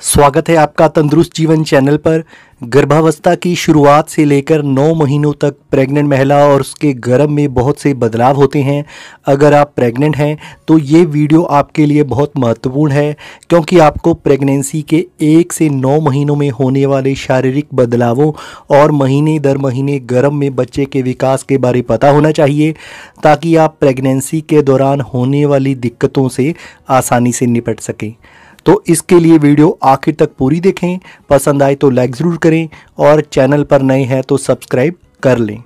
स्वागत है आपका तंदुरुस्त जीवन चैनल पर। गर्भावस्था की शुरुआत से लेकर 9 महीनों तक प्रेग्नेंट महिला और उसके गर्भ में बहुत से बदलाव होते हैं। अगर आप प्रेग्नेंट हैं तो ये वीडियो आपके लिए बहुत महत्वपूर्ण है, क्योंकि आपको प्रेगनेंसी के 1 से 9 महीनों में होने वाले शारीरिक बदलावों और महीने दर महीने गर्भ में बच्चे के विकास के बारे पता होना चाहिए, ताकि आप प्रेगनेंसी के दौरान होने वाली दिक्कतों से आसानी से निपट सकें। तो इसके लिए वीडियो आखिर तक पूरी देखें, पसंद आए तो लाइक ज़रूर करें और चैनल पर नए हैं तो सब्सक्राइब कर लें।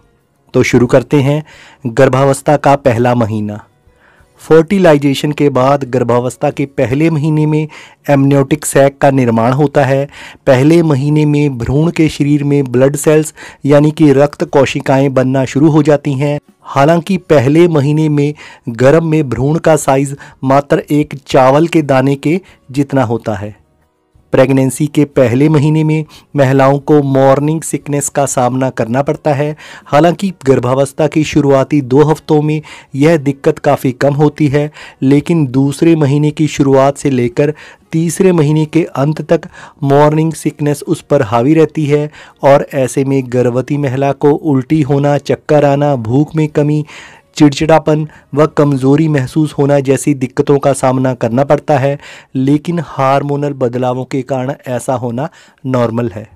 तो शुरू करते हैं। गर्भावस्था का पहला महीना। फर्टिलाइजेशन के बाद गर्भावस्था के पहले महीने में एमनियोटिक सैक का निर्माण होता है। पहले महीने में भ्रूण के शरीर में ब्लड सेल्स यानी कि रक्त कोशिकाएं बनना शुरू हो जाती हैं। हालांकि पहले महीने में गर्भ में भ्रूण का साइज मात्र एक चावल के दाने के जितना होता है। प्रेगनेंसी के पहले महीने में महिलाओं को मॉर्निंग सिकनेस का सामना करना पड़ता है। हालांकि गर्भावस्था की शुरुआती 2 हफ्तों में यह दिक्कत काफ़ी कम होती है, लेकिन दूसरे महीने की शुरुआत से लेकर तीसरे महीने के अंत तक मॉर्निंग सिकनेस उस पर हावी रहती है और ऐसे में गर्भवती महिला को उल्टी होना, चक्कर आना, भूख में कमी, चिड़चिड़ापन व कमज़ोरी महसूस होना जैसी दिक्कतों का सामना करना पड़ता है। लेकिन हार्मोनल बदलावों के कारण ऐसा होना नॉर्मल है।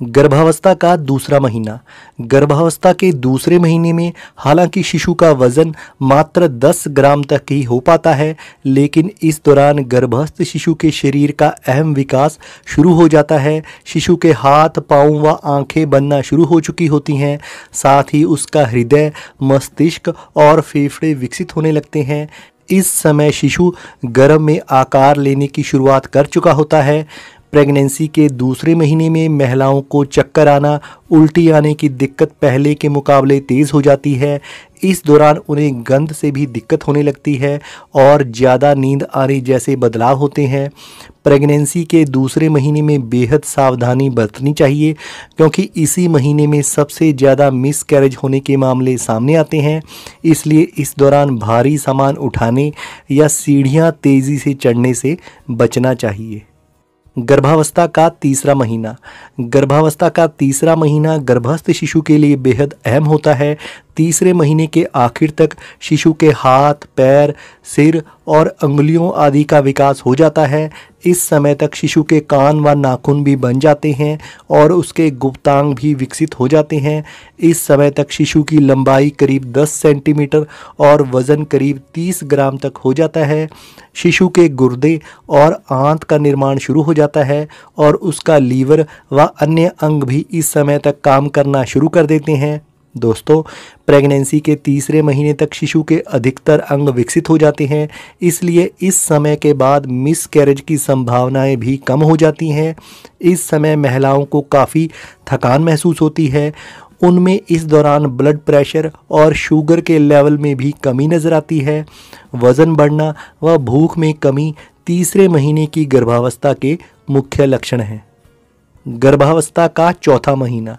गर्भावस्था का दूसरा महीना। गर्भावस्था के दूसरे महीने में हालांकि शिशु का वजन मात्र 10 ग्राम तक ही हो पाता है, लेकिन इस दौरान गर्भस्थ शिशु के शरीर का अहम विकास शुरू हो जाता है। शिशु के हाथ, पाँव व आंखें बनना शुरू हो चुकी होती हैं। साथ ही उसका हृदय, मस्तिष्क और फेफड़े विकसित होने लगते हैं। इस समय शिशु गर्भ में आकार लेने की शुरुआत कर चुका होता है। प्रेगनेंसी के दूसरे महीने में महिलाओं को चक्कर आना, उल्टी आने की दिक्कत पहले के मुकाबले तेज़ हो जाती है। इस दौरान उन्हें गंध से भी दिक्कत होने लगती है और ज़्यादा नींद आने जैसे बदलाव होते हैं। प्रेगनेंसी के दूसरे महीने में बेहद सावधानी बरतनी चाहिए, क्योंकि इसी महीने में सबसे ज़्यादा मिसकैरेज होने के मामले सामने आते हैं। इसलिए इस दौरान भारी सामान उठाने या सीढ़ियाँ तेज़ी से चढ़ने से बचना चाहिए। गर्भावस्था का तीसरा महीना। गर्भावस्था का तीसरा महीना गर्भस्थ शिशु के लिए बेहद अहम होता है। तीसरे महीने के आखिर तक शिशु के हाथ, पैर, सिर और अंगुलियों आदि का विकास हो जाता है। इस समय तक शिशु के कान व नाखून भी बन जाते हैं और उसके गुप्तांग भी विकसित हो जाते हैं। इस समय तक शिशु की लंबाई करीब 10 सेंटीमीटर और वज़न करीब 30 ग्राम तक हो जाता है। शिशु के गुर्दे और आंत का निर्माण शुरू हो जाता है और उसका लीवर व अन्य अंग भी इस समय तक काम करना शुरू कर देते हैं। दोस्तों, प्रेगनेंसी के तीसरे महीने तक शिशु के अधिकतर अंग विकसित हो जाते हैं, इसलिए इस समय के बाद मिसकैरेज की संभावनाएं भी कम हो जाती हैं। इस समय महिलाओं को काफ़ी थकान महसूस होती है। उनमें इस दौरान ब्लड प्रेशर और शुगर के लेवल में भी कमी नज़र आती है। वज़न बढ़ना व भूख में कमी तीसरे महीने की गर्भावस्था के मुख्य लक्षण हैं। गर्भावस्था का चौथा महीना।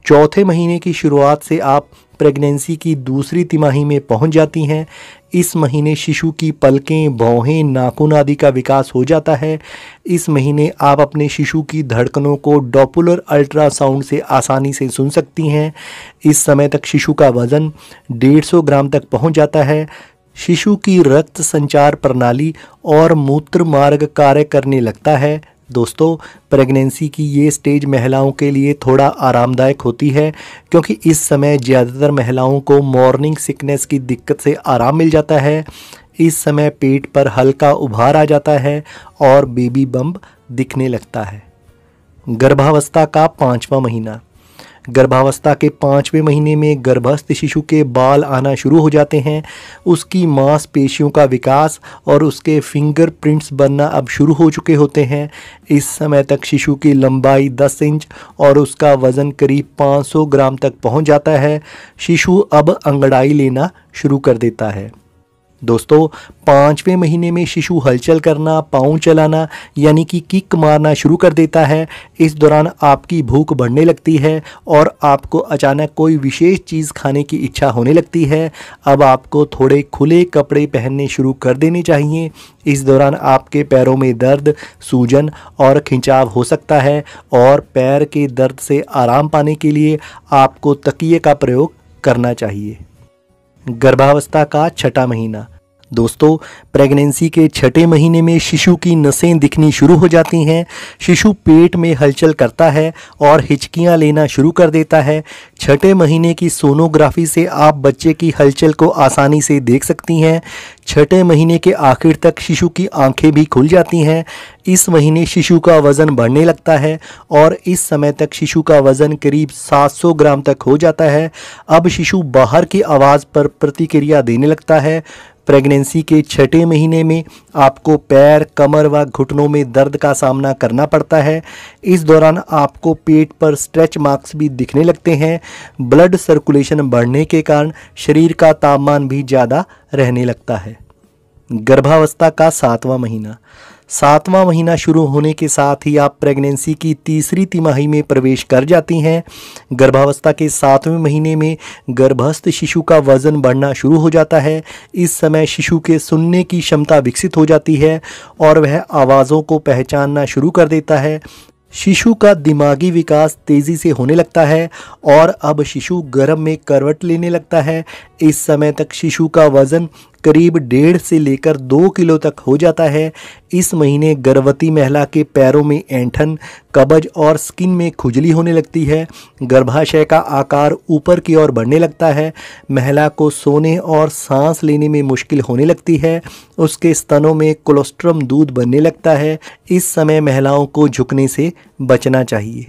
चौथे महीने की शुरुआत से आप प्रेगनेंसी की दूसरी तिमाही में पहुंच जाती हैं। इस महीने शिशु की पलकें, भौहें, नाखून आदि का विकास हो जाता है। इस महीने आप अपने शिशु की धड़कनों को डॉप्लर अल्ट्रासाउंड से आसानी से सुन सकती हैं। इस समय तक शिशु का वज़न 150 ग्राम तक पहुंच जाता है। शिशु की रक्त संचार प्रणाली और मूत्र मार्ग कार्य करने लगता है। दोस्तों, प्रेगनेंसी की ये स्टेज महिलाओं के लिए थोड़ा आरामदायक होती है, क्योंकि इस समय ज़्यादातर महिलाओं को मॉर्निंग सिकनेस की दिक्कत से आराम मिल जाता है। इस समय पेट पर हल्का उभार आ जाता है और बेबी बम्प दिखने लगता है। गर्भावस्था का 5वां महीना। गर्भावस्था के 5वें महीने में गर्भस्थ शिशु के बाल आना शुरू हो जाते हैं। उसकी मांसपेशियों का विकास और उसके फिंगरप्रिंट्स बनना अब शुरू हो चुके होते हैं। इस समय तक शिशु की लंबाई 10 इंच और उसका वज़न करीब 500 ग्राम तक पहुंच जाता है। शिशु अब अंगड़ाई लेना शुरू कर देता है। दोस्तों, 5वें महीने में शिशु हलचल करना, पाँव चलाना यानी कि किक मारना शुरू कर देता है। इस दौरान आपकी भूख बढ़ने लगती है और आपको अचानक कोई विशेष चीज़ खाने की इच्छा होने लगती है। अब आपको थोड़े खुले कपड़े पहनने शुरू कर देने चाहिए। इस दौरान आपके पैरों में दर्द, सूजन और खिंचाव हो सकता है और पैर के दर्द से आराम पाने के लिए आपको तकिए का प्रयोग करना चाहिए। गर्भावस्था का छठा महीना। दोस्तों, प्रेगनेंसी के छठे महीने में शिशु की नसें दिखनी शुरू हो जाती हैं। शिशु पेट में हलचल करता है और हिचकियां लेना शुरू कर देता है। छठे महीने की सोनोग्राफी से आप बच्चे की हलचल को आसानी से देख सकती हैं। छठे महीने के आखिर तक शिशु की आंखें भी खुल जाती हैं। इस महीने शिशु का वज़न बढ़ने लगता है और इस समय तक शिशु का वज़न करीब 700 ग्राम तक हो जाता है। अब शिशु बाहर की आवाज़ पर प्रतिक्रिया देने लगता है। प्रेगनेंसी के छठे महीने में आपको पैर, कमर व घुटनों में दर्द का सामना करना पड़ता है। इस दौरान आपको पेट पर स्ट्रेच मार्क्स भी दिखने लगते हैं। ब्लड सर्कुलेशन बढ़ने के कारण शरीर का तापमान भी ज़्यादा रहने लगता है। गर्भावस्था का 7वां महीना। 7वां महीना शुरू होने के साथ ही आप प्रेगनेंसी की तीसरी तिमाही में प्रवेश कर जाती हैं। गर्भावस्था के 7वें महीने में गर्भस्थ शिशु का वज़न बढ़ना शुरू हो जाता है। इस समय शिशु के सुनने की क्षमता विकसित हो जाती है और वह आवाज़ों को पहचानना शुरू कर देता है। शिशु का दिमागी विकास तेज़ी से होने लगता है और अब शिशु गर्भ में करवट लेने लगता है। इस समय तक शिशु का वज़न करीब 1.5 से लेकर 2 किलो तक हो जाता है। इस महीने गर्भवती महिला के पैरों में ऐंठन, कब्ज और स्किन में खुजली होने लगती है। गर्भाशय का आकार ऊपर की ओर बढ़ने लगता है। महिला को सोने और सांस लेने में मुश्किल होने लगती है। उसके स्तनों में कोलोस्ट्रम दूध बनने लगता है। इस समय महिलाओं को झुकने से बचना चाहिए।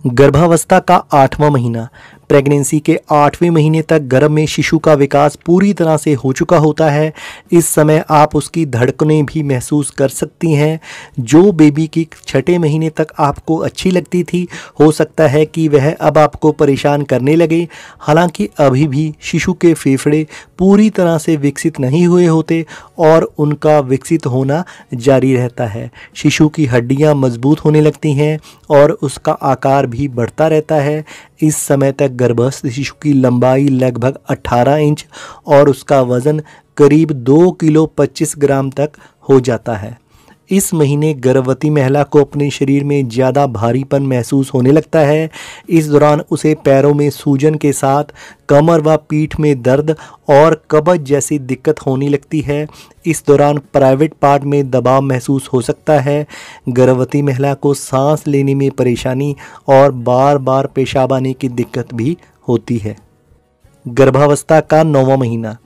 गर्भावस्था का 8वां महीना। प्रेगनेंसी के 8वें महीने तक गर्भ में शिशु का विकास पूरी तरह से हो चुका होता है। इस समय आप उसकी धड़कनें भी महसूस कर सकती हैं। जो बेबी की छठे महीने तक आपको अच्छी लगती थी, हो सकता है कि वह अब आपको परेशान करने लगे। हालांकि अभी भी शिशु के फेफड़े पूरी तरह से विकसित नहीं हुए होते और उनका विकसित होना जारी रहता है। शिशु की हड्डियां मजबूत होने लगती हैं और उसका आकार भी बढ़ता रहता है। इस समय तक गर्भस्थ शिशु की लंबाई लगभग 18 इंच और उसका वज़न करीब 2 किलो 25 ग्राम तक हो जाता है। इस महीने गर्भवती महिला को अपने शरीर में ज़्यादा भारीपन महसूस होने लगता है। इस दौरान उसे पैरों में सूजन के साथ कमर व पीठ में दर्द और कब्ज जैसी दिक्कत होने लगती है। इस दौरान प्राइवेट पार्ट में दबाव महसूस हो सकता है। गर्भवती महिला को सांस लेने में परेशानी और बार बार पेशाब आने की दिक्कत भी होती है। गर्भावस्था का 9वां महीना।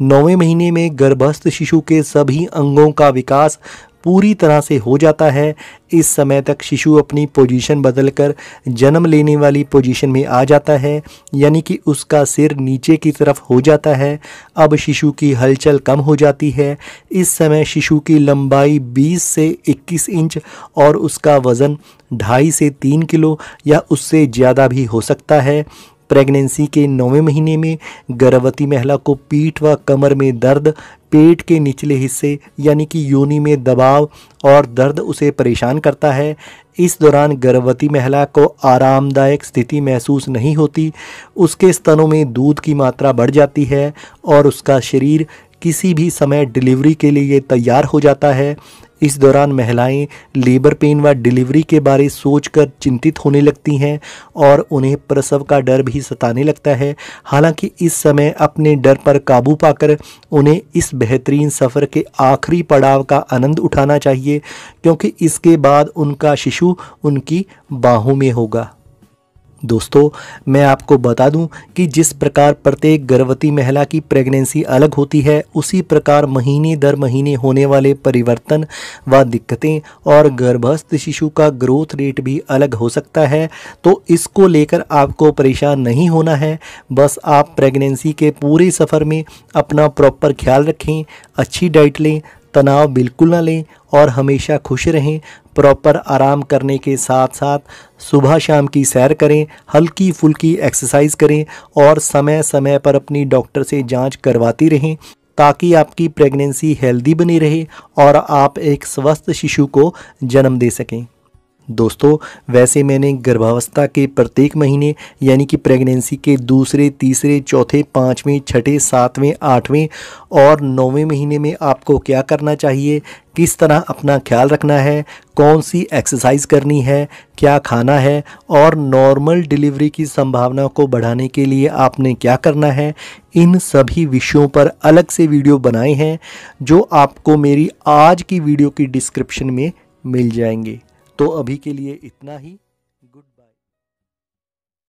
9वें महीने में गर्भस्थ शिशु के सभी अंगों का विकास पूरी तरह से हो जाता है। इस समय तक शिशु अपनी पोजीशन बदलकर जन्म लेने वाली पोजीशन में आ जाता है, यानी कि उसका सिर नीचे की तरफ हो जाता है। अब शिशु की हलचल कम हो जाती है। इस समय शिशु की लंबाई 20 से 21 इंच और उसका वज़न 2.5 से 3 किलो या उससे ज़्यादा भी हो सकता है। प्रेगनेंसी के 9वें महीने में गर्भवती महिला को पीठ व कमर में दर्द, पेट के निचले हिस्से यानी कि योनि में दबाव और दर्द उसे परेशान करता है। इस दौरान गर्भवती महिला को आरामदायक स्थिति महसूस नहीं होती। उसके स्तनों में दूध की मात्रा बढ़ जाती है और उसका शरीर किसी भी समय डिलीवरी के लिए तैयार हो जाता है। इस दौरान महिलाएं लेबर पेन व डिलीवरी के बारे सोचकर चिंतित होने लगती हैं और उन्हें प्रसव का डर भी सताने लगता है। हालांकि इस समय अपने डर पर काबू पाकर उन्हें इस बेहतरीन सफ़र के आखिरी पड़ाव का आनंद उठाना चाहिए, क्योंकि इसके बाद उनका शिशु उनकी बाहों में होगा। दोस्तों, मैं आपको बता दूं कि जिस प्रकार प्रत्येक गर्भवती महिला की प्रेगनेंसी अलग होती है, उसी प्रकार महीने दर महीने होने वाले परिवर्तन व दिक्कतें और गर्भस्थ शिशु का ग्रोथ रेट भी अलग हो सकता है। तो इसको लेकर आपको परेशान नहीं होना है। बस आप प्रेगनेंसी के पूरे सफ़र में अपना प्रॉपर ख्याल रखें, अच्छी डाइट लें, तनाव बिल्कुल ना लें और हमेशा खुश रहें। प्रॉपर आराम करने के साथ साथ सुबह शाम की सैर करें, हल्की फुल्की एक्सरसाइज करें और समय समय पर अपनी डॉक्टर से जांच करवाती रहें। ताकि आपकी प्रेगनेंसी हेल्दी बनी रहे और आप एक स्वस्थ शिशु को जन्म दे सकें। दोस्तों, वैसे मैंने गर्भावस्था के प्रत्येक महीने यानी कि प्रेगनेंसी के दूसरे, तीसरे, चौथे, पाँचवें, छठे, सातवें, आठवें और नौवें महीने में आपको क्या करना चाहिए, किस तरह अपना ख्याल रखना है, कौन सी एक्सरसाइज करनी है, क्या खाना है और नॉर्मल डिलीवरी की संभावना को बढ़ाने के लिए आपने क्या करना है, इन सभी विषयों पर अलग से वीडियो बनाए हैं जो आपको मेरी आज की वीडियो की डिस्क्रिप्शन में मिल जाएंगे। तो अभी के लिए इतना ही।